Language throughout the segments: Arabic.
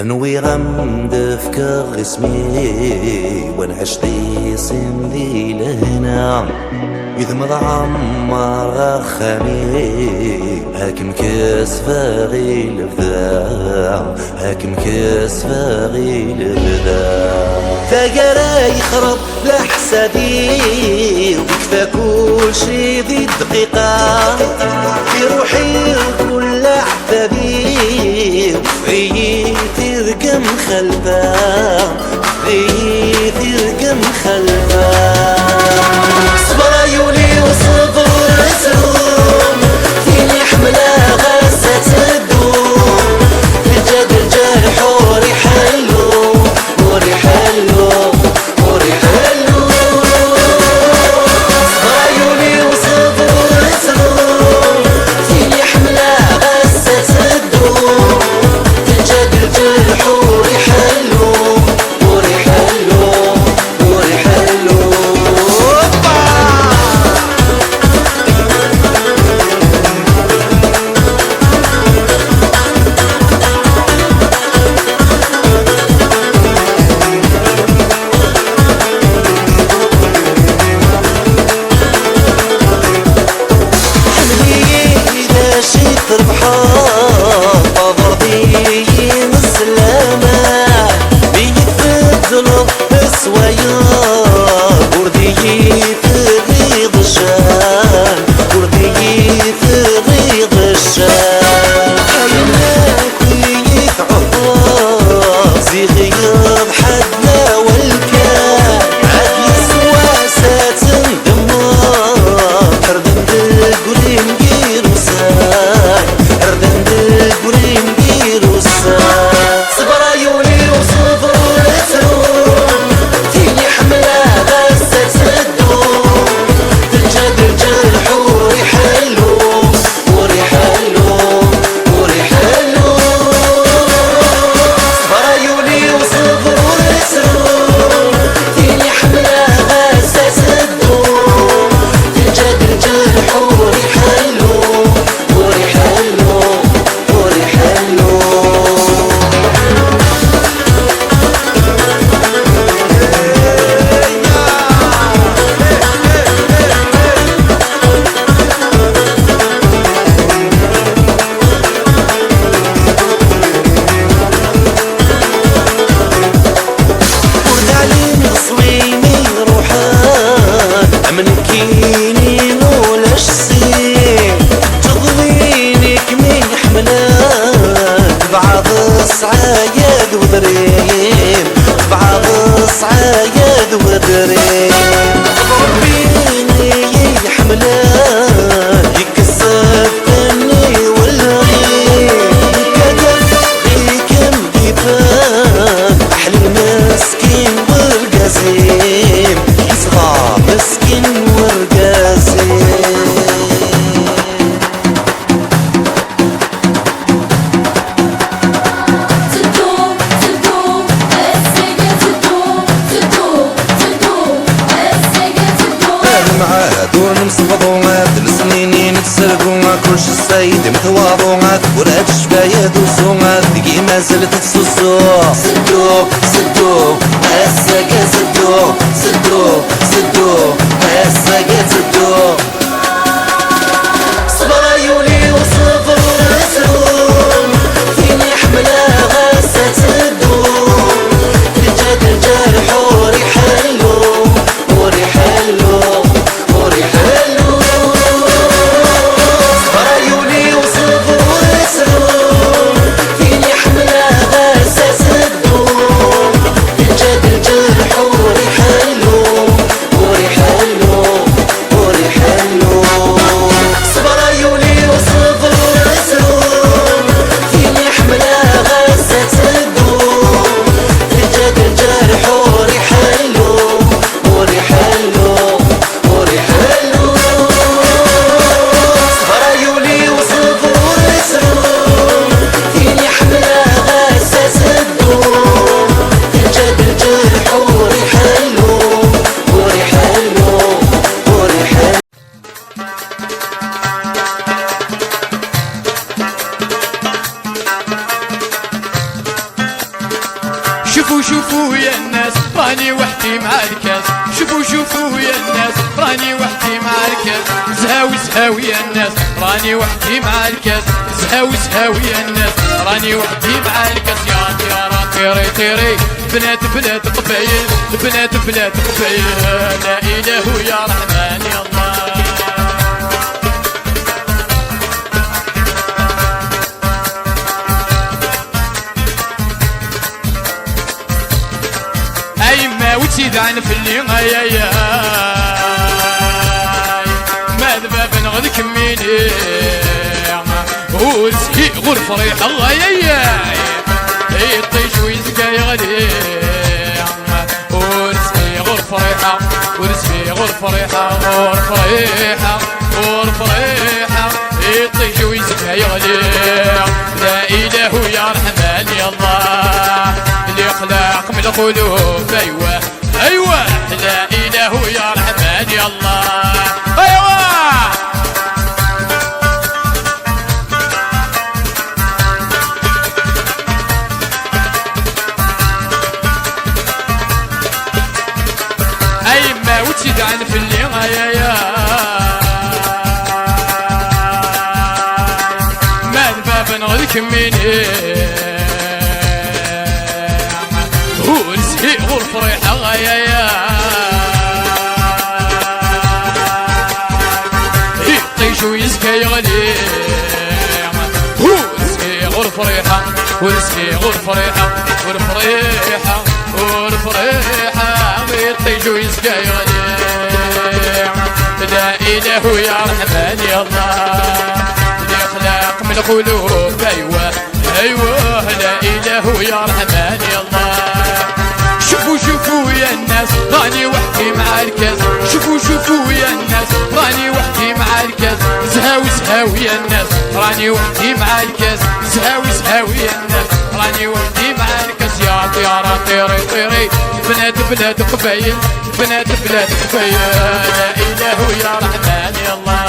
انوي غمد فكر اسمي ونعيش ديسم ذي لهنا يذمض عمر خمي هاكم كاس فاغي لبذا هاكم كاس فاغي لبذا ثقرا يخرب لحسادي ويكفى كل شي ذي الدقيقة في روحي وكل عفادي وفي ترقم خلفا في ترقم خلفا صبر عيوني وصبر رسوم فيني حملة غسة تدوم الجد الجرح وري حلو وري حلو وري حلو صبر عيوني وصبر رسوم فيني حملة غسة تدوم الجد الجرح وري حلو وري حلو وري حلو شوفوا يا الناس راني وحدي مع الكاس، شوفوا يا الناس راني وحدي مع الكاس، زهاو يا الناس راني وحدي مع الكاس، زهاو يا الناس راني وحدي مع الكاس. يا طيارة طيري طيري بنات قبايل، بنات قبايل، لا إله يا رحمن يا الله. أيما وتزيد عن في اللي يا ما ذباب نغد كميني ورزقي غور فريحة الله يا يطيش ويزكى يغلي ورزقي غور فريحة، ورزقي غور فريحة، غور فريحة، غور فريحة، يطيش ويزكى يغلي. لا إله يا رحمن يا الله اللي خلق من القلوب. أيوة أيوة لا إله يا رحمن يا الله. أيوة أيما وتزيد عن في اللي يا ما الباب نغذ كميني ورزقي غور فريحة يا يطيش ويزكى يغلي ورزقي غور فريحة، ورزقي غور فريحة، غور فريحة، غور فريحة، يطيش ويزكى يغلي. لا إله يا رحمن يا الله اللي خلق من القلوب. أيوة أيوة لا إله يا رحمن يا الله. شوفوا يا الناس راني وحدي مع الكاس، شوفوا يا الناس راني وحدي مع الكاس، زهاو يا الناس راني وحدي مع الكاس، زهاو يا الناس راني وحدي مع الكاس. يا طيارة طيري طيري بنات قبايل، بنات قبايل، لا إله يا رحمن يا الله.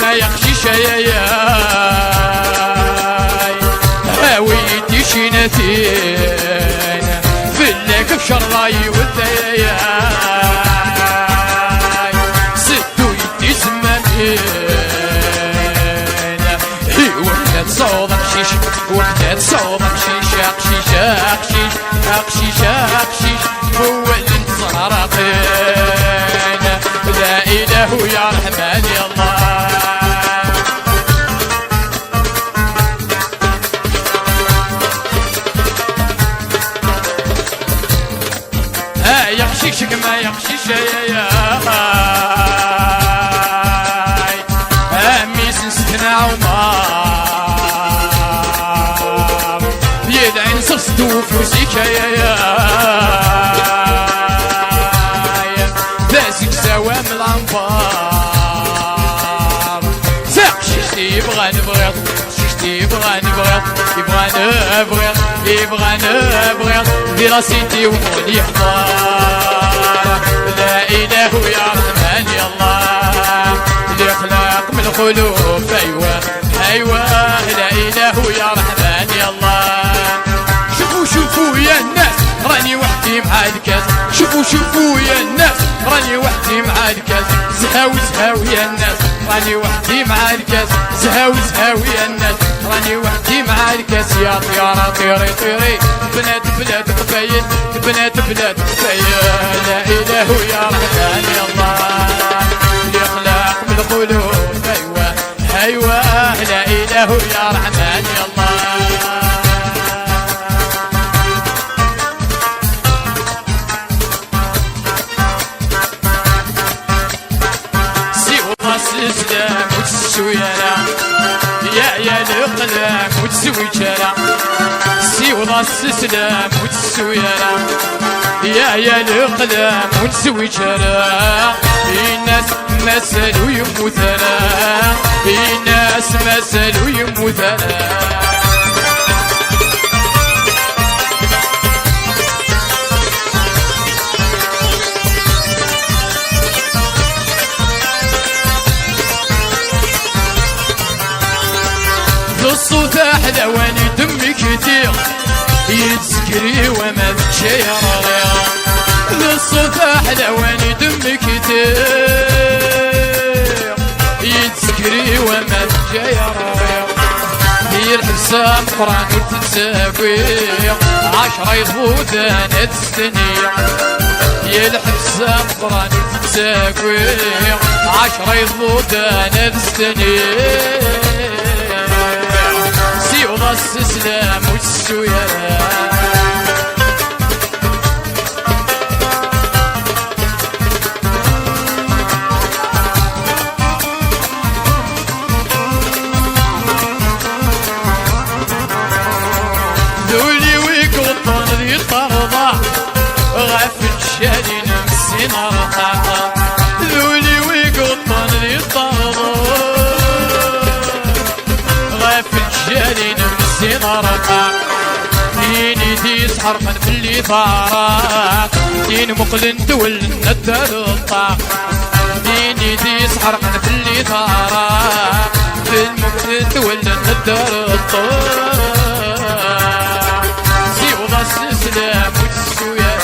ما يخشيش يا هاويتي شي نثين فلك بشراي والثيا ستو يدي زمامين وحدة تصوضك شيش، وحدة تصوضك شيش، أقشيش أقشيش أقشيش أقشيش هو اللي انتصر راقين. لا إله يا رحمن يا الله. يخشيشك ما يخشيش يا أمي سنستنا عمار يدعي نصرست وفوسيك يا داسك سوام العنبار ساقشيشتي يبغى نبغيض، شيشتي يبغى نبغيض، يبغى نبغيض، يبغى نبغيض في راسيتي ومولي حضار. لا إله يا رحمن يا الله اللي خلق من القلوب. أيوة أيوة لا إله يا رحمن يا الله. شوفوا يا الناس راني وحدي مع الكاس، شوفوا يا الناس راني وحدي مع الكاس، زهاو يا الناس راني وحدي مع الكاس، زهاو يا الناس راني وحدي مع الكاس. يا طيارة طيري طيري بنات قبايل، بنات قبايل، لا إله يا رحمن يا الله اللي خلق من القلوب. أيوة أيوة لا إله يا رحمن يا الله. الإسلام وتسوي لا يا الأقلام وتسوي جلا سيو راس الإسلام وتسوي لا يا الأقلام وتسوي جلا. الناس مثلوا يموتنا، الناس مثلوا يموتنا. كتير يتسكري وما تشير رغير للصوت أحلى واني دم كتير يتسكري وما تشير رغير هي الحسام قران وتتساقير 10 يضبوط انا تستنير هي الحسام قران وتتساقير 10 يضبوط انا تستنير سيوضا السلام والسويا ذولي ويقطن ذي طرضة غافل شالين مسين رطاقة ذولي ويقطن ذي طرضة غافل شالين مسين رطاقة ديني تيسحر من في اللي ثارات دين مقلن تولنا الدرطاق ديني تيسحر من في اللي ثارات دين مقلن تولنا الدرطاق السلام والسويا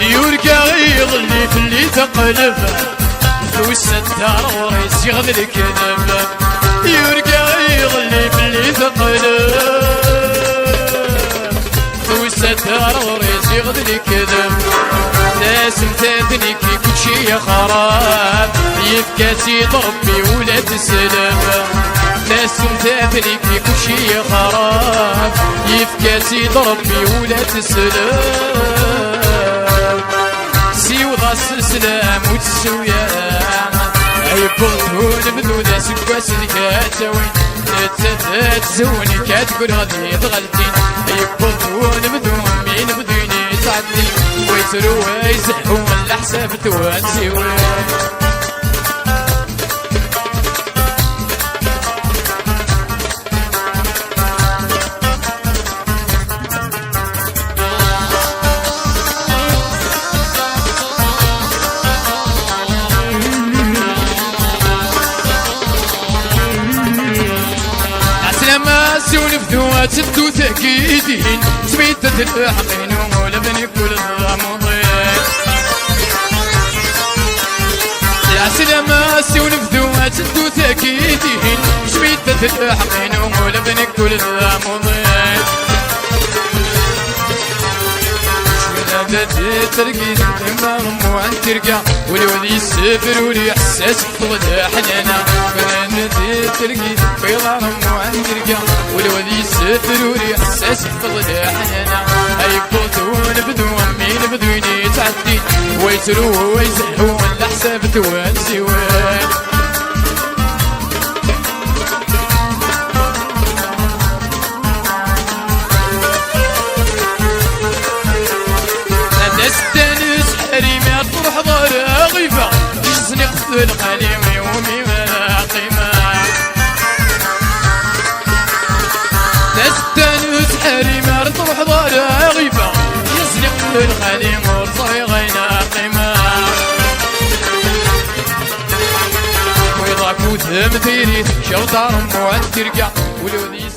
يوركا يظلي في اللي تقلب فوس الدار وريس يغذي الكذب يرقى يظلي في اللي ثقله وستار وريس يغدي لي كذب ناس متاثني كي كل شي خراب يبكى سيد ربي ولا تسلم ناس متاثني كي كل شي خراب يبكى سيد ربي ولا تسلم سيوضا السلام وتسويا يبغون بدون سكواس الكاتوين تزوني كاتقول غادي تغلطين يبغون بدون مين بدوني تعدي ويسروا ويزحون الحساب توانسيوين سونفدوات الدو تأكيدين سميتة الحقين ولا بني كل الغامضين يا سلامة سونفدوات الدو تأكيدين سميتة الحقين ولا بني كل الغامضين شوية ترقيد إما رمو عن ترقى والولي يسافر ولي حساس فضل حنانا فنانة ترقيد بيضا رمو عن ترقى والولي يسافر ولي حساس فضل حنانا أي بوتون بدون مين بدوني تعدي ويسروا ويزحون لحساب توانسي وين استانس حريمات تروح ضار غيفة جسني قتل قليم يومي ولا قيمة استانس حريمات تروح ضار غيفة جسني قتل قليم ورصي غينا قيمة ويضاك وثم ثيريت شوطار موعد ترقع ولودي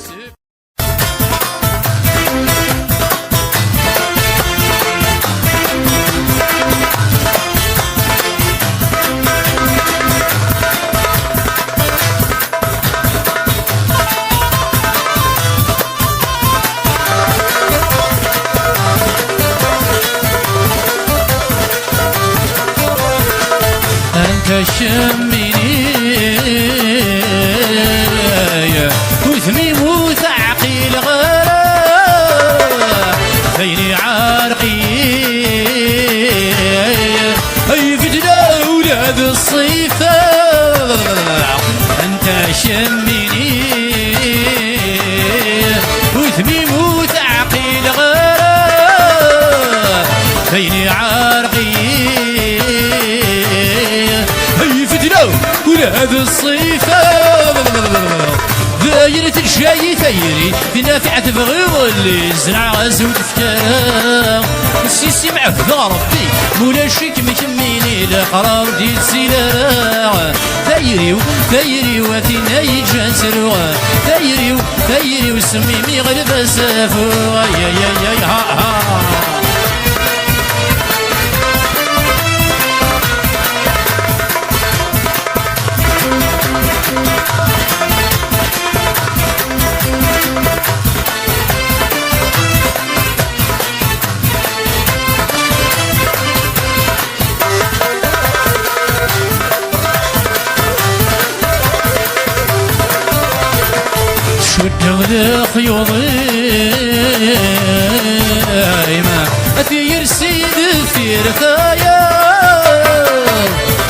شميني وثمي هذا الصيف دايرة الجاي ثيري في نافعة تبغي ولي زرع غزو تفكار السيسي معفى ربي مولا شيك مكميني لقرار ديال سلاح ثيري وثينا يجاسرو ثيري وسميمي غير بسافو يا ها شدوا خيوطي ما أثير سيد في رثايا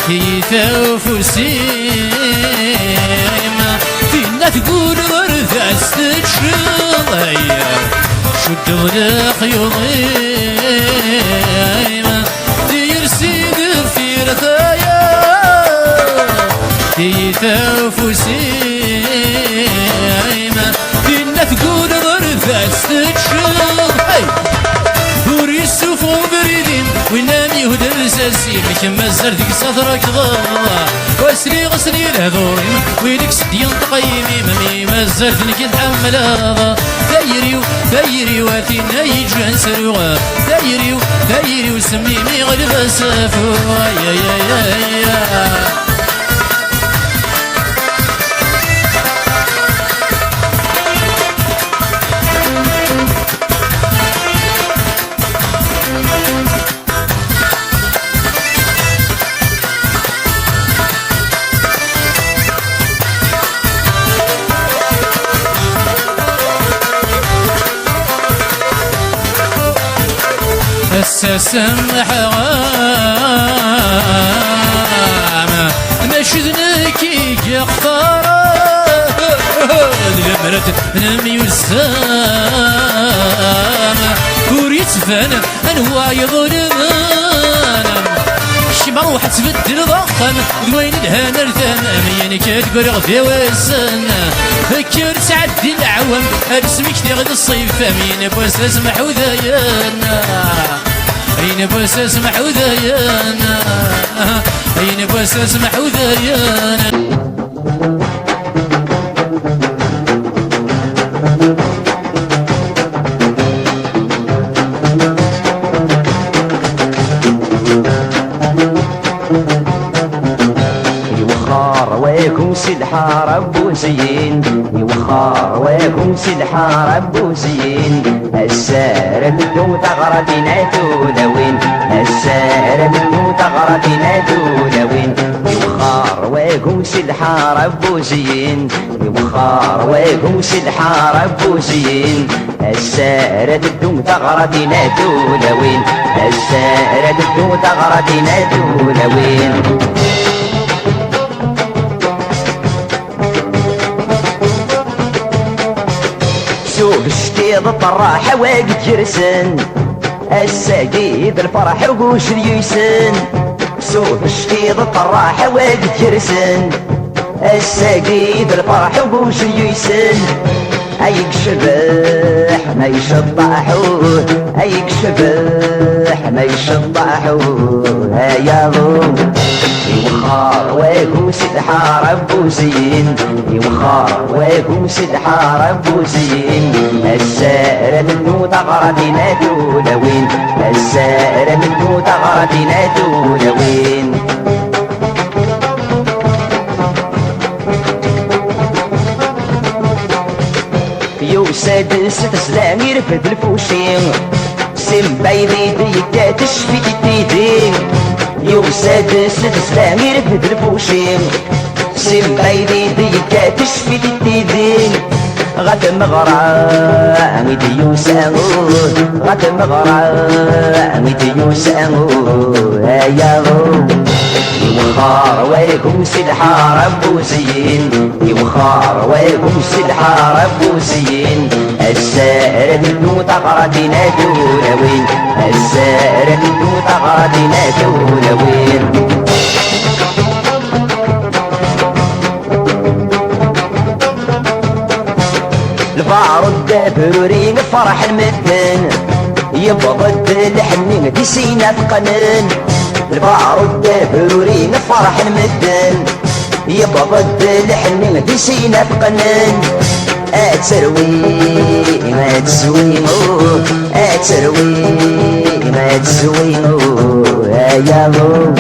في ثوفسي ما فينا تقول غرث استشغايا شدوا خيوطي ما أثير سيد في رثايا في ثوفسي تقول غرفة ستشوف بوريس وبريدين وينام يهدى الساسي مكما الزردك صدرك ضاع واسري غسري الهذوري وينك سديان تقيمي ممي ما الزرد لك يتحمل هذا ثيري واتينا يجان سروغا ثيري وسميمي غرفة سافو يا السمح غامة نشدنك يقطر الجمرة نمي والسامة وريت فانا انواع يظلمانا شي مروحة تبدل ضخم دوين الهنا رثام يعني كتقول غفي والسنة فكر تعدي العوام اسمك تغد الصيف مين بوس اسمح وذيانا أين بوس اسمح وذيانا أين بوس اسمح وذيانا ويكم سيد حارب وزين يوخر ويكم سيد حارب وزين السارة بدو تغردنا تولوين السارة بدو تغردنا تولوين يوخر ويكم سيد حارب وزين يوخر ويكم سيد حارب وزين السارة بدو تغردنا تولوين السارة بدو تغردنا تولوين شتيض الطراحة واقد جرسن الساقيد الفرح رقوش اليسن سوف شتيض الطراحة واقد جرسن الساقيد الفرح رقوش اليسن ايك شبح ما يشطحوه ايك شبح ما يشطحوه هيا ضم يوخر ويكو سيد حارب وزين يوخر ويكو سيد حارب وزين السارة منو تغردنا تولوين السارة منو تغردنا تولوين يوسد ستسلام يرفد الفوشين سم بيدي ديكا تشفي تيدين يوسد ستسلام يرفد الفوشين سم بيدي ديكا تشفي تيدين غد مغرى ميدي يوسامو غد مغرى ميدي يوسامو هيا يوخر ويكم سيد حارب وزين يوخر ويكم سيد حارب وزين السارة منو تغردنا تولوين السارة منو تغردنا تولوين البعر الدبروري فرح المدن يبغض الحنين في سينا ثقنن البعر الدبروري فرح المدن يبغض الحنين في سينا ثقنن أتروي ما تسويمو أتروي ما تسويمو يا لو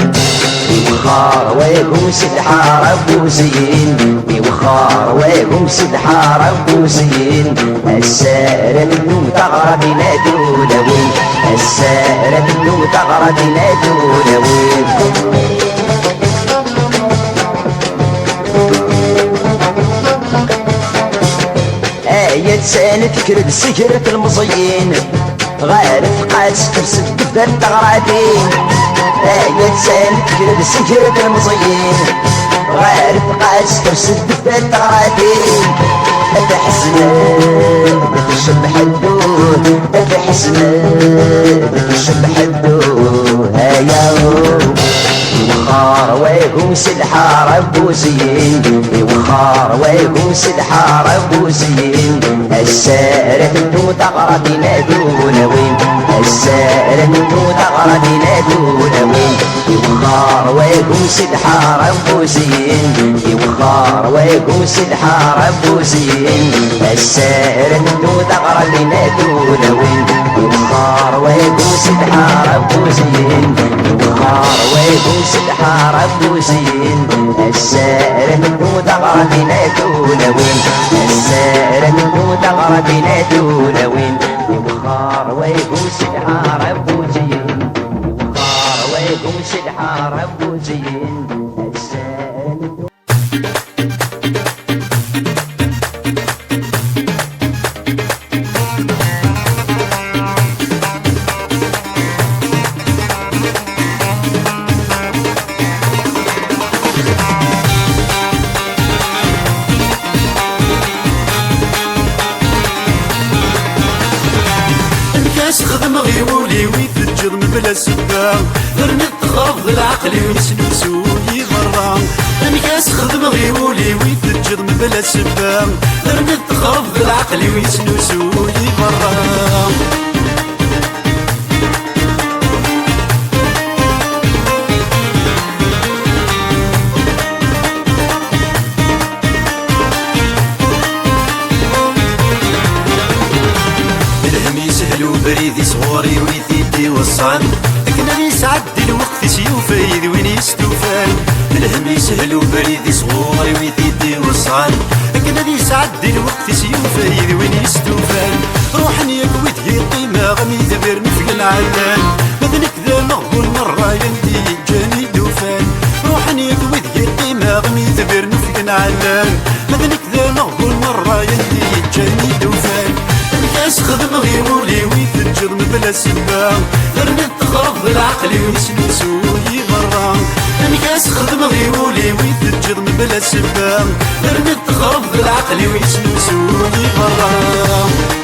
بوخار ويكم سد حارب وزين بوخار ويكم سد حارب وزين السارة منو تغرب نادو لوين السارة منو تغرب نادو لوين آية سنة تكرد سكرة المصيين غارف قاس ترسد تبدا التغراتين آية سنة تكرد سكرة المصيين غارف قاس ترسد تبدا التغراتين أتحسنا بتشب حدود أتحسنا بتشب حدود هيا وخار ويقوم سد حارب وزين وخار ويقوم سد حارب وزين السارة منو تغرب نادو لوين السارة منو تغرب نادو لوين وخار ويقوم سد حارب وزين وخار ويقوم سد حارب وزين السارة منو تغرب نادو لوين وخار ويقوم سد حارب وزين وخار ويقوم سد حارب وزين السارة منو تغرب نادو لوين السارة منو تغرب نادو لوين وخار ويقوم سد حارب وزين وخار ويقوم سد حارب وزين السارة منو خدم غيولي ويتجر من بلا سبا غرني تخاف العقل ويسنسو يغرى انكاس خدم غيولي ويتجر من بلا سبا غرني تخاف العقل ويسنسو يغرى بريدي صغوري ويثيدي وصان لكن يسعد الوقت سيوفايد وين يستوفان الهم يسهل وبريدي صغوري ويثيدي وصان لكن يسعد الوقت سيوفايد وين يستوفان روحني يكويت هي قيمة غمي ذبر نفق العلان مذنك ذا مغبول مرة يندي جاني دوفان روحني يكويت هي قيمة غمي ذبر نفق العلان مذنك ذا مغبول مرة يندي جاني دوفان الناس خدم غيولي ويتجر من بلا سبا غرني تخرب العقل ويسنسو يغرى الناس خدم غيولي ويتجر من بلا سبا غرني تخرب العقل ويسنسو يغرى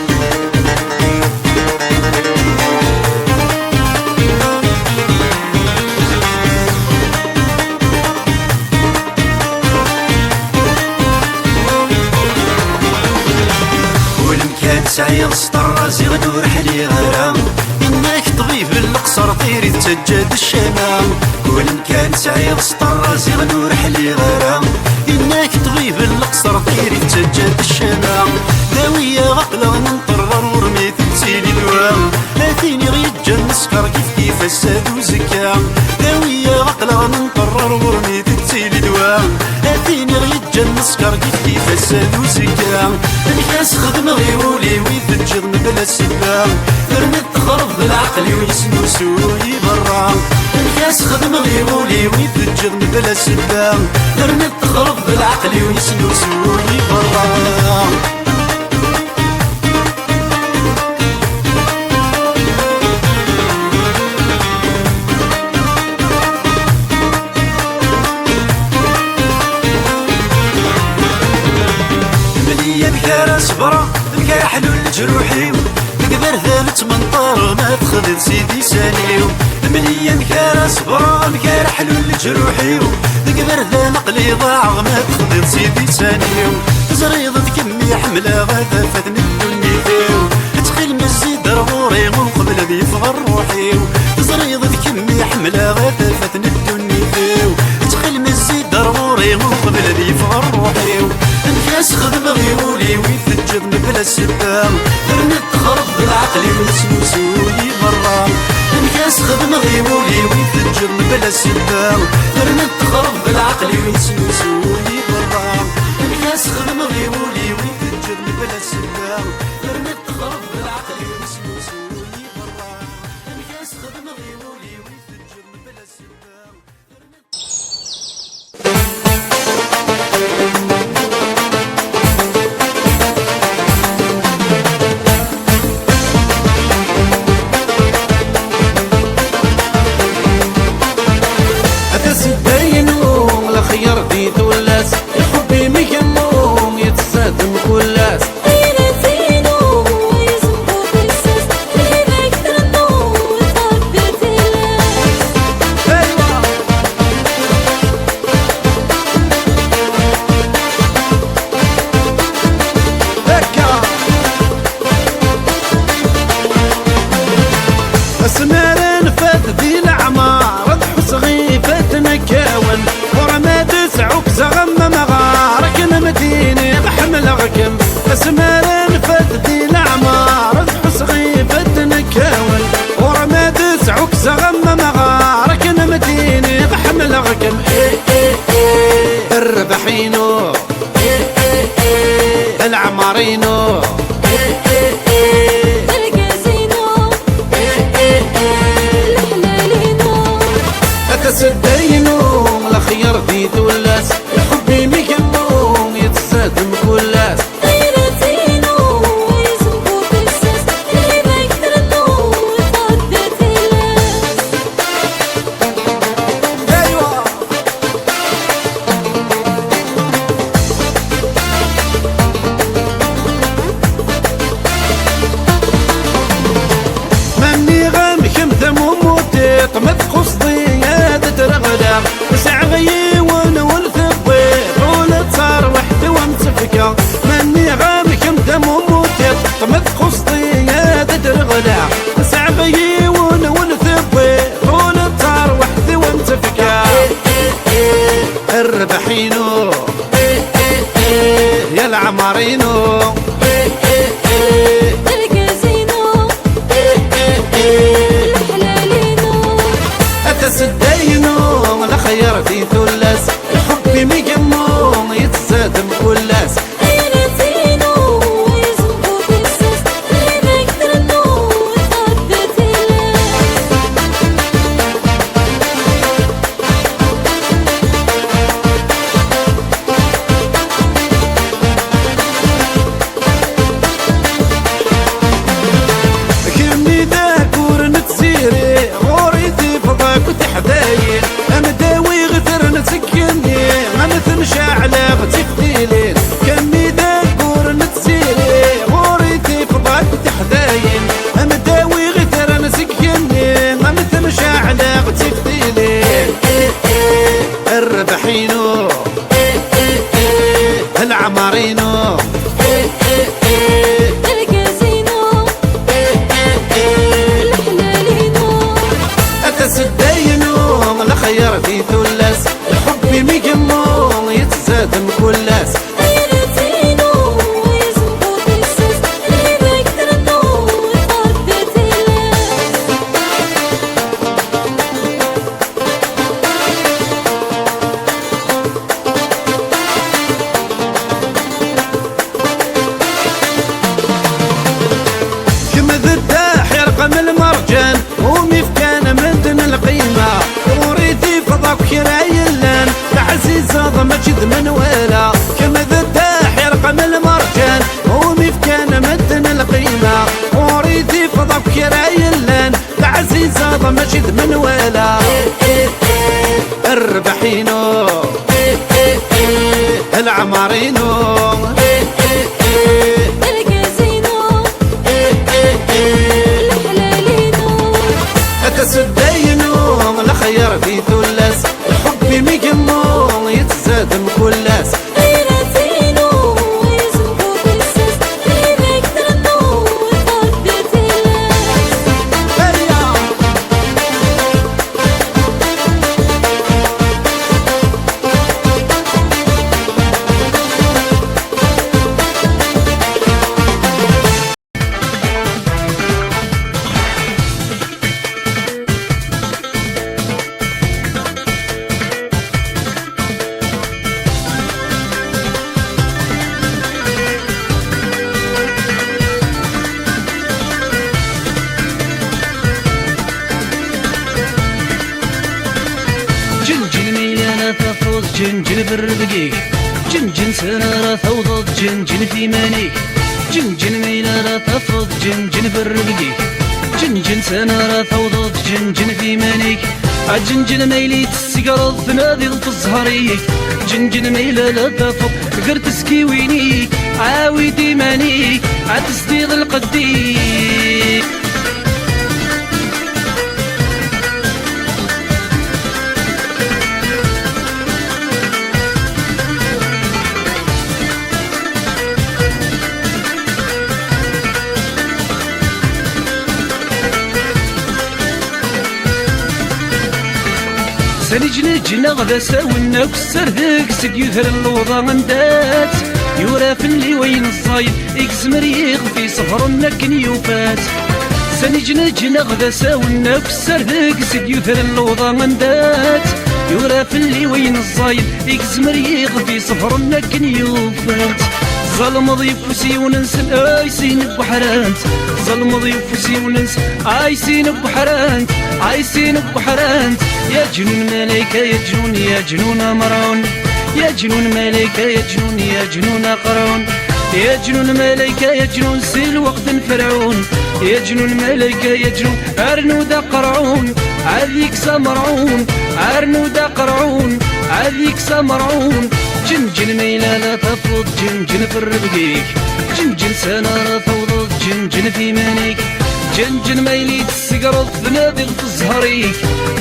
سعير سطر راسي غدور حلي غرام إنك طبيب القصر طيري تسجد الشمام كل كان سعير سطر راسي غدور حلي غرام إنك طبيب القصر طيري تسجد الشمام داوية غقلة ننطرر ورميت تسيلي دوام هاتيني غيجا نسكر كيف الساد وزكا داوية غقلة ننطرر ورميت تسيلي دوام هاتيني غيجا نسكر كيف الساد وزكا الناس خدم غيولي ويتجر من بلا سبا غرني تخرب العقل ويسنسو يبرا الناس خدم غيولي ويتجر من بلا سبا غرني تخرب العقل ويسنسو يبرا صبرا بكا حلول جروحي نقدر ثالث منطار ما تخذ سيدي سانيو مليا بكا صبرا بكا حلول جروحي نقدر ذا نقلي ضاع ما تخذ سيدي سانيو تزريضة كمي حملة غادا فاتن الدنيا تخيل مزيد رغوري من قبل بيفغر روحي تزريضة كمي حملة غادا فاتن الدنيا تخيل مزيد رغوري من قبل بيفغر روحي انفاس خدم غيولي ويفجر بلا سبام ترنت تخرب بالعقل ونسوسولي برا انفاس خدم غيولي ويفجر بلا سبام ترنت تخرب بالعقل ونسوسولي برا انفاس خدم غيولي ويفجر بلا سبام ترنت تخرب بالعقل ونسوسولي برا انفاس خدم غيولي ويفجر بلا سبام خير ديت ولاس الحب ميكموم يتصادم كلاس ايرتينو ويزنبو بالساس ليبك ترنو وتعبت الناس ايوا هكا اسمار فات ذي العمار تحس غيفات نكاون سعوك زغم مغارك نمديني بحمل غكم اسمار فات دي العمار تحس غيفت نكاول ورماد سعوك زغم مغارك نمديني بحمل غكم الربحينو العمارينو الكازينو الحلالينو اتسدينو الخير ديت ولاس الحب ميكموم يتصادم كلاس ايرتينو ويزنبو بالساس ليبك ترنو وتعبت الناس ايوا ماني غامك مذموم وتيط مذ قصدي يا تترغلق سعغي وانا والثبيط ولا تصار وحدي ومتفكة ماني غامك مذموم وتيط مذ قصدي يا تترغلق سعغي وانا والثبيط ولا تصار وحدي ومتفكة الربحينو يا العمارينو الكازينو الحلالينو اتسدينو الخير في ثلاث الحب ميقموم يتصادم كلاس ايرتينو ويزنبو بالساس ليبك ترنو وتعبت الناس كمي ذاك ورنتزيري غوريتي فضاك وتحدايل امداوي غثر نتسكني ما مثل شاعلة غتفتيلين كمي ذاك ورنتزيري غوريتي فضاك وتحدايل امداوي غثر نتسكني ما مثل شاعلة غتفتيلين الربحينو العمارينو الكازينو الحلالينو اتسدينو الخير في ثلاث الحب ميقموم يتصادم كلاس ايرتينو ويزنبو بالساس ليبك ترنو وتعبت الناس كما ذداح يرقم المرجان ومفكان من دن القيمة وريدي فضاك كرايلان العزيزة مجد من ولا كما ذداح يرقم المرجان ومفكان من دن القيمة وريدي فضاك كرايلان العزيزة مجد من ولا الربحينو العمارينو الكازينو الحلالينو اتسدينو الخير في ثلاث الحب ميقموم يتصادم كلاس ايرتينو جنجن بالربقيك جنجن سنارة ثوضت جنجن في مانيك جنجن ميلالة تفرض جنجن بالربقيك جنجن سنارة ثوضت جنجن في مانيك عجنجن ميلي تسقرض تنادي تزهريك جنجن ميلالة تفرض قرت سكيوينيك عاوي ديمانيك عتسديد القديك سنجنجنا غدا ساونا كسر ذاك سديوثر اللوضة غندات يورا في اللي وين الصايد اكزمر يغفي صفر لكن يوفات سنجنجنا غدا ساونا كسر ذاك سديوثر اللوضة غندات يورا في اللي وين الصايد اكزمر يغفي صفر لكن يوفات ظلم ضيفوسي وننسى ايسين بحرانت ظلم ضيفوسي وننسى ايسين بحرانت ايسين بحرانت يا جنون ملايكة يا جنون يا جنون مرون يا جنون ملايكة يا جنون يا جنون قرون يا جنون ملايكة يا جنون سيل وقت فرعون يا جنون ملايكة يا جنون أرنودا قرعون عذيك سمرعون أرنودا قرعون عذيك سمرعون جنجن ميلالة تفوض جنجن في الربقيك جنجن سنارة ثوضت جنجن في مانيك جنجن ميلي تسقرض تنادي تزهريك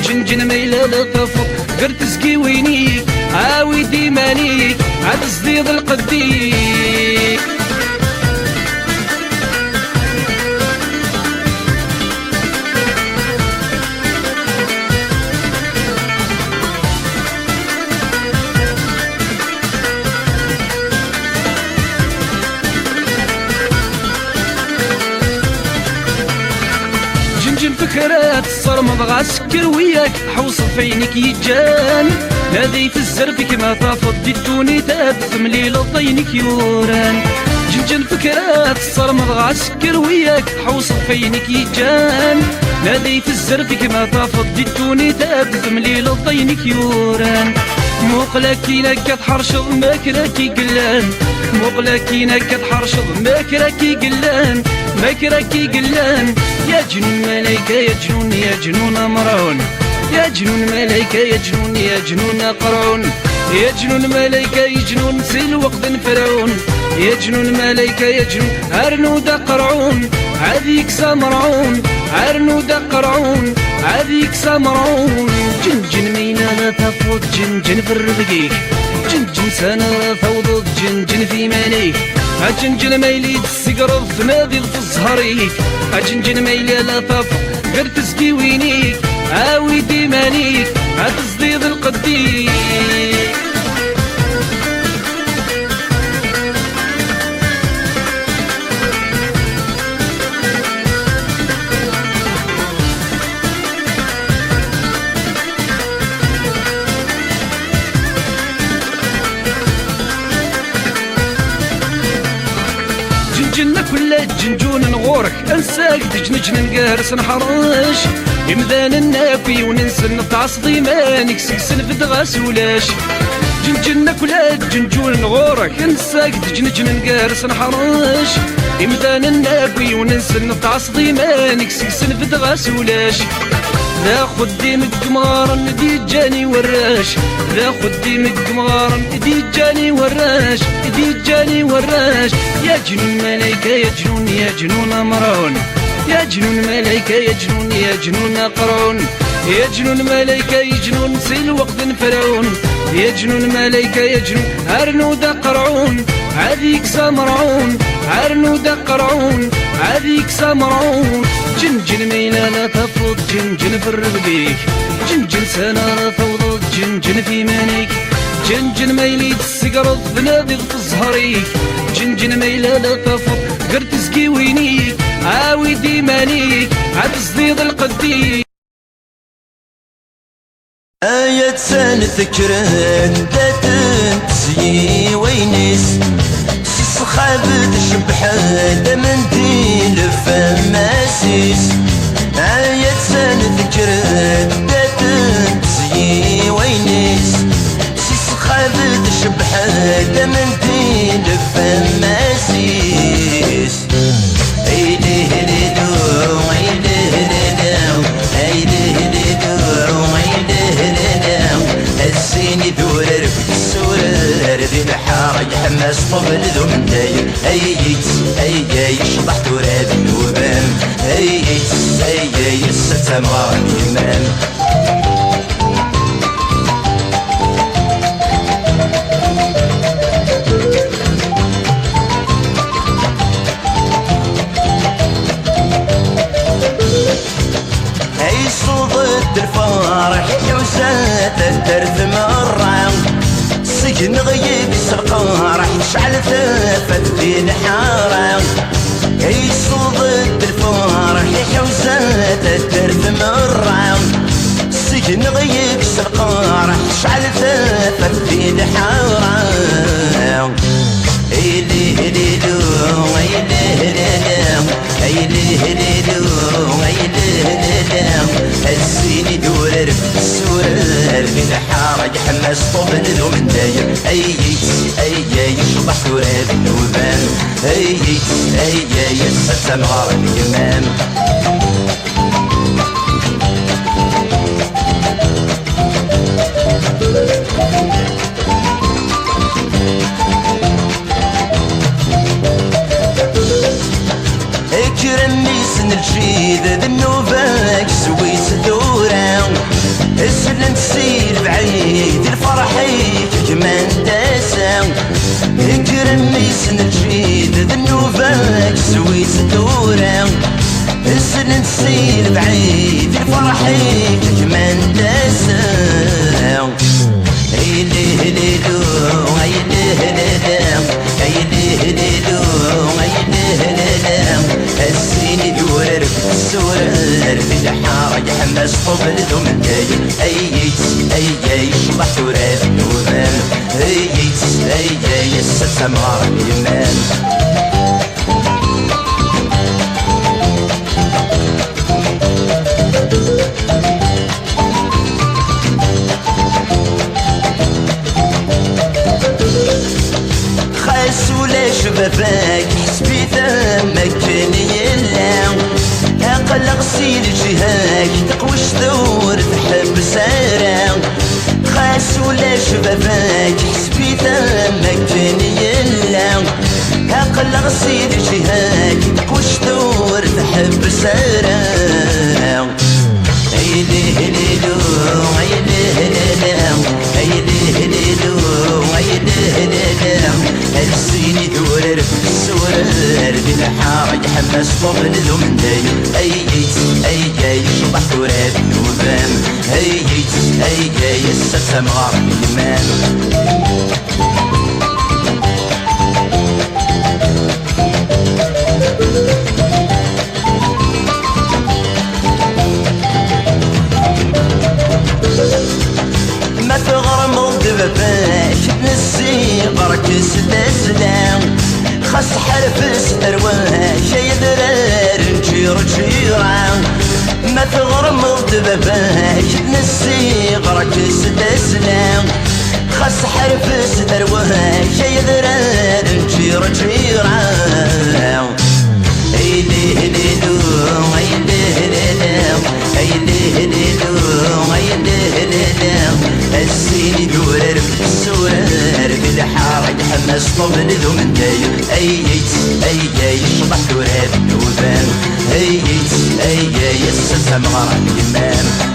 جنجن ميلالة تفوض قرت سكيوينيك عاوي ديمانيك عتسديد القديك فكرات الصرمض غاسكر وياك حوص فينك يجان نادي في الزرب كما تفض الدوني تابث مليل طينك يوران جنجن فكرات الصرمض غاسكر وياك حوص فينك يجان نادي في الزرب كما تفض الدوني تابث مليل طينك يوران مقلكينك تحرشض ماكراكي قلان مقلكينك تحرشض ماكراكي قلان ماكراكي قلان يا جنون ملايكة يا جنون يا جنون مرون يا جنون ملايكة يا جنون يا جنون قرون يا جنون ملايكة يا جنون سيل وقت فرعون يا جنون ملايكة يا جنون أرنودا قرعون عذيك سمرعون أرنودا قرعون عذيك سمرعون جنجن مينا تفوت جنجن في الربقيك جنجن سنة ثوضت جنجن في مانيك أجنجن ميلي تسقرض تنادي تزهريك أجنجن ميلي لا تفوت قرت سكيوينيك عاوي ديمانيك عتسديد القديك جنجنا كل جنجون نغورك انساك دجنجن نقارس نحرش امذان النافي وننسى نتعصدي مانك سكسن في دغاس ولاش جنجنا كل جنجون نغورك انساك دجنجن نقارس نحرش امذان النافي وننسى نتعصدي مانك سكسن في دغاس ولاش لا خدي مقمارن دي جاني وراش لا خدي مقمارن دي جاني وراش دي جاني وراش يا جنون ملايكة يا جنون يا جنون مرون يا جنون ملايكة يا جنون يا جنون قرون يا جنون ملايكة يا جنون سيل وقت فرعون يا جنون ملايكة يا جنون أرنودا قرعون عذيك سمرعون أرنودا قرعون عذيك سمرعون جنجن ميلالة تفوض جنجن في الربقيك جنجن سنارة ثوضت جنجن في مانيك جنجن ميلي تسقرض بنادي تزهريك جنجن ميلالة تفوض قرت سكيوينيك عاوي ديمانيك عتسديد القديك آية سان ذكران داتن تسيي وينيس صخابة شبحة منديل فماسيس آية سان ذكران داتن تسيي وينيس صخابة أي يسة مغار اليمام أي صوت الفرح يوزات الترث مرة سجن غيب السقارح يشعل ثافت في الحارة أي صوت الفرح يوزات الترث مرة سجن غيب السقارح يشعل ثافت في الحارة أي ليه ليلو أي ليه ليلو أي ليه ليلو أي ليه ليلو الزين يدور السورر في الحارة يحمس طبل ذو من داير أي يشبح تراب النوبان أي يسة مغار اليمام كرميس الجيد ذنوبك سويس دورة السلم تسير بعيد الفرحيك كمان داسة كرميس الجيد ذنوبك سويس دورة السلم تسير بعيد الفرحيك كمان داسة أي ليه ليلو أي ليه ليلو أي ليه ليلو أي ليه ليلو الزين يدور السورر في الحارة يحمس طبل ذو من داير أي يشبح تراب النوبان أي يسة مغار اليمام ولا شبابك حسبي ثمك يلا أقل غسيل جهاك تقوش ثور تحب سارة خاس ولا شبابك حسبي ثمك يلا أقل غسيل جهاك تقوش ثور تحب سارة أي ليه ليلو أي ليه ليلو أي ليه ليلو أي ليه ليلو الزين يدور السورر في الحارة يحمس طبل ذو من داير أي يشبح تراب النوبان أي يسة مغار اليمام ما تغرم دباباك تنسي برك سلاسلام خاص حرفس أرواح يا درار نجير جيران ما تغرم دباباك تنسي برك سلاسلام خاص حرفس أرواح يا درار نجير جيران أي ليه ليلو أي ليه ليلو أي ليه ليلو أي ليه ليلو الزين يدور السورر في الحارة يحمس طبل ذو من داير أي يشبح تراب النوبان أي يسة مغار اليمام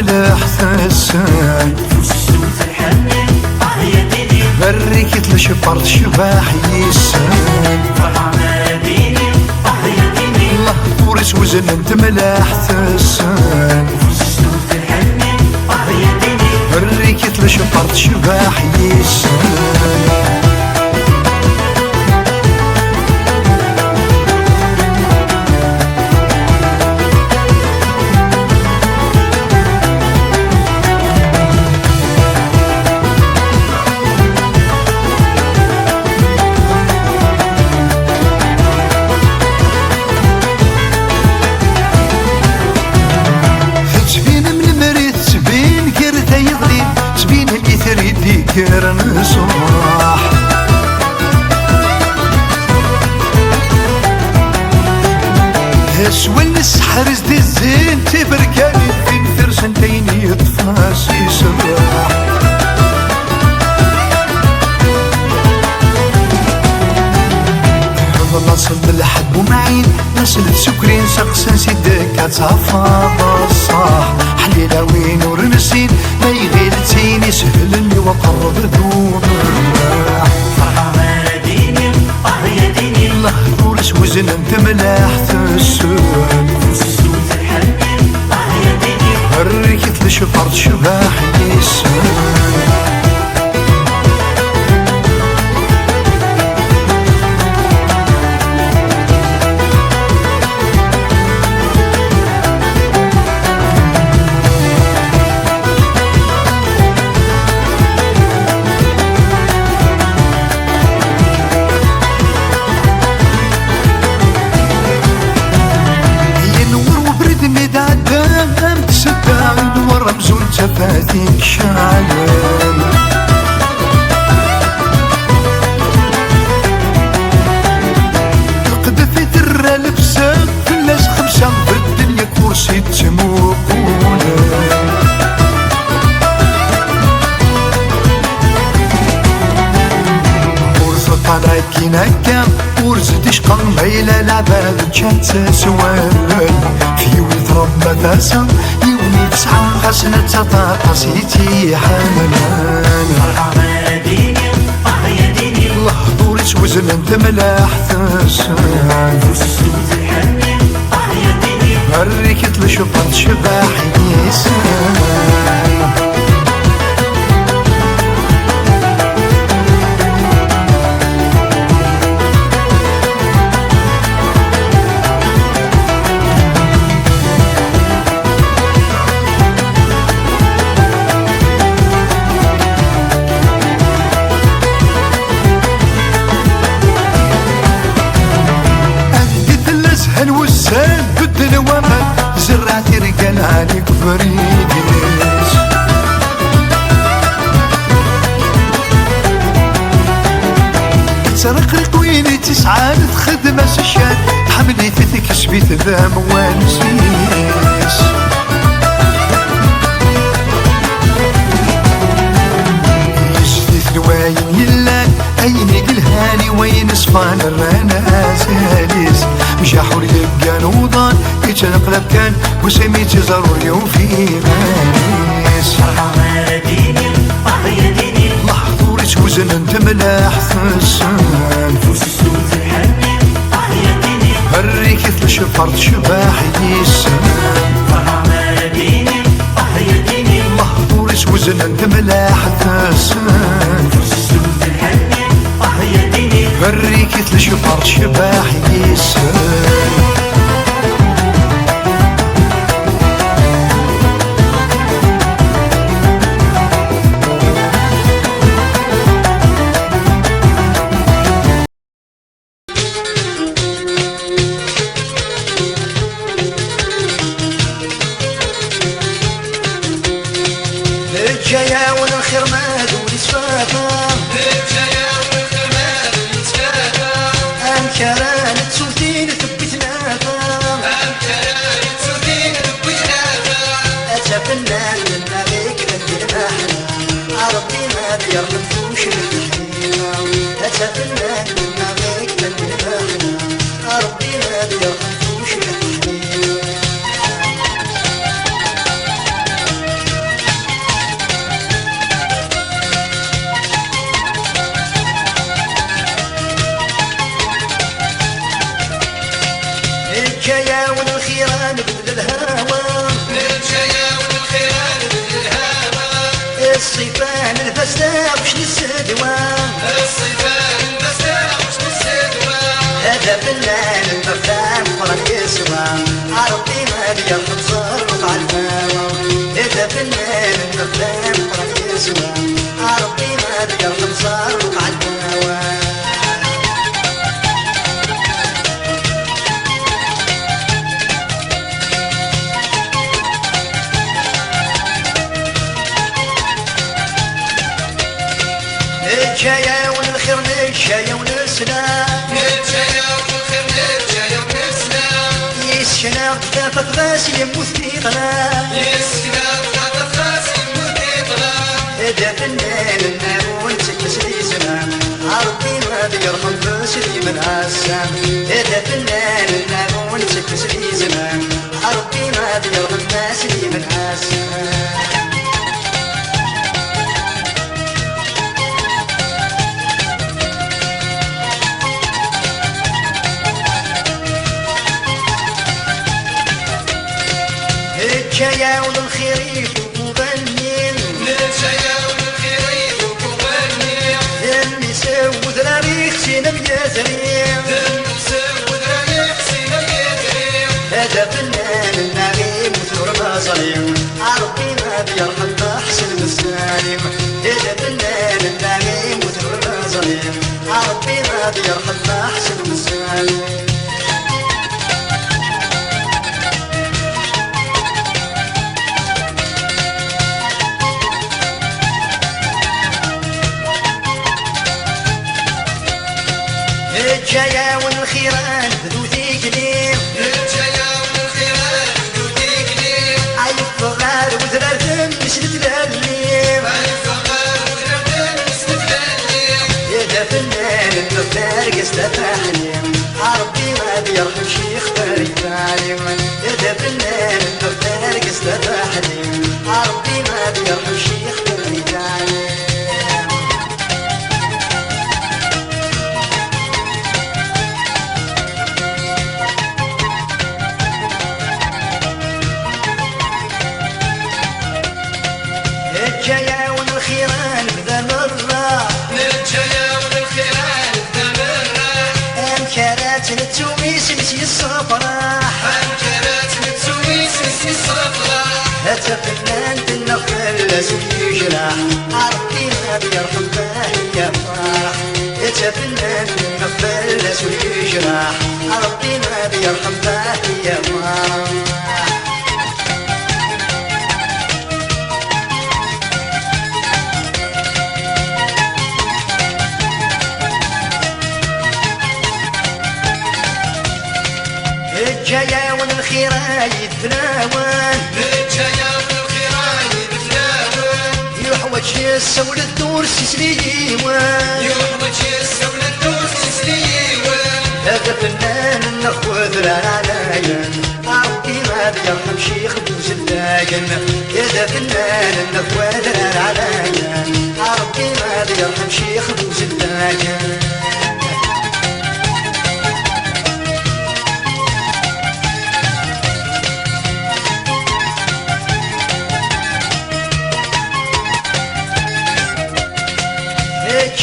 الإحسان بريكة لشفرت شباح يسان فرحة ما بيني وزن انت ملاح تسان الريكت لشفرت شباح يسان كرن صباح هسوى السحر زد الزين تبركاني في الفرسنتين يطفاسي صباح والله صب الحب ومعين نسل سكرين سقسن سيدك اتعفى بالصاح حليلة وين ورنسين ما يغيلتين يسهل اللي وقرب ذوب الراح فرحة ديني يا ديني الله دورس وزن انت ملاح تسون فوسوس الحنين يا ديني الريكت لشفرت شباح يسون شفاتك شعلان القذف ترى لبسك في الناس خمسة بالدنيا كرسي تموقونا ورثة طلعت كينا كام ورزت شقا ميلة العباد كانت سوال في ولد رب ثاسا تسعة خسنة تطاقة سيتي حملان فرحة ديني يا ديني الله دورس وزن انت ملاح ثاسان فوسوس الحنين يا ديني الريكت لشفرت شباح يسان والسال بدل ومن زرعتي رجال عليك بريديس ترقرق ويني تسعى تخدم سشان حملي فتك سبيت ذا موانسيس يسدث نواين يلان أيني قلهاني وين صفان الرانا ساليس مشا حول يبقى وضان يتنقلب كان وسميت ضروري وفي مانيس فرحة ديني يا ديني الله دورس وزن انت ملاح ثسان فوسوس الحنين يا ديني الريكت لشفرت شباح يسان فرحة ديني يا ديني الله دورس وزن انت ملاح ثسان فوسوس الحنين يا ديني الريكت لشفرت شباح يسان الجاية والخير ما دولي سفافة الجاية والخير ما دولي سفافة أنكران تسولتين ثبت نافة أنكران تسولتين ثبت نافة أتفنان لما بيك بدي المحنة عربي ما بيرمفوش بالحنينة أتفنان لما بيك بدي المحنة عربي ما بيرمفوش بالحنينة الجاية والخيران بدل الهوى الصيفان الفساء وش نسدوى هذا فنان المفهام قرن يسوى عربي ما بيرفض صرف على الهوى هذا فنان المفهام قرن يسوى عربي ما بيرفض صرف على الهوى الجاية والخير نتجايا ونسلام يسكنا كتافك باس يموت في ظلام هذا فنان النابون تكس لي زمان عربي ما بيرحم بسري من عسام هذا فنان النابون تكس لي زمان عربي ما بيرحم بسري من عسام الجاية والخير يفوق وبنين اللي سود راريخ سينا بيزرين هذا فنان النعيم وثور مظالم عربي ما بيرحم بحسن السالم هذا فنان النعيم وثور مظالم عربي ما بيرحم بحسن السالم الجاية والخيران بدودي قليل عيب فغار وذرار دم مسلت لليم يا فنان المختار قصده تحليم عربي ما بيرحم شيخ فريد تعليم يا فنان المختار قصده تحليم عربي ما بيرحم شيخ فريد تعليم الجاية والخيران بذا مرة أنكرات نتوميس مسي الصفراح هتا فنان النخل لازم يجرح عربي ما بيرحم باهي فرح هتا فنان النخل لازم يجرح عربي ما بيرحم باهي فرح الجاية والخيران يتفلاوان يحوج السول الدور سيسليوان هذا فنان النخوذ راناين عربي ما بيرحم شيخ بوزلاين هذا فنان النخوذ راناين عربي ما بيرحم شيخ بوزلاين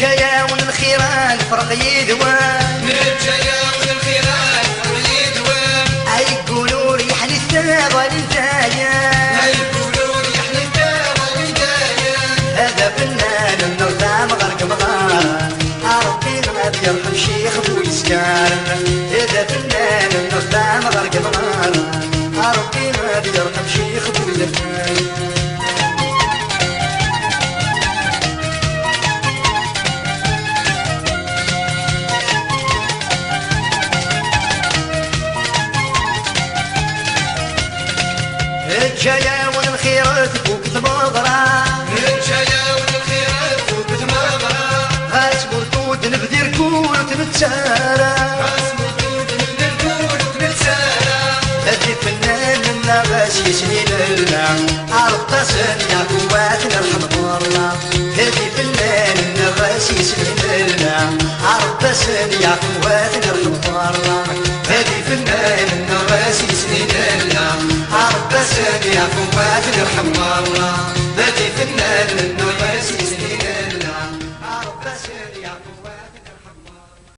الجاية والخيران فرق يدوان أي يقولوا ريحني الثابة للدايا هذا فنان النغام غرق مغارا عربي ما بيرحم شيخ بويسكان هذا فنان النغام غرق مغارا عربي ما بيرحم شيخ بويسكان الجاية والخيرات فوق ثماضرة غاس مرتود نبذي ركول وتنتسارى هذي فنان النغاس يسني لنا عرض يا قوات نرحم الله هذي فنان النغاس يسني لنا عرض يا قوات نرحم الله هذي فنان النغاس يا فوات نرحم الله ذاتي فنان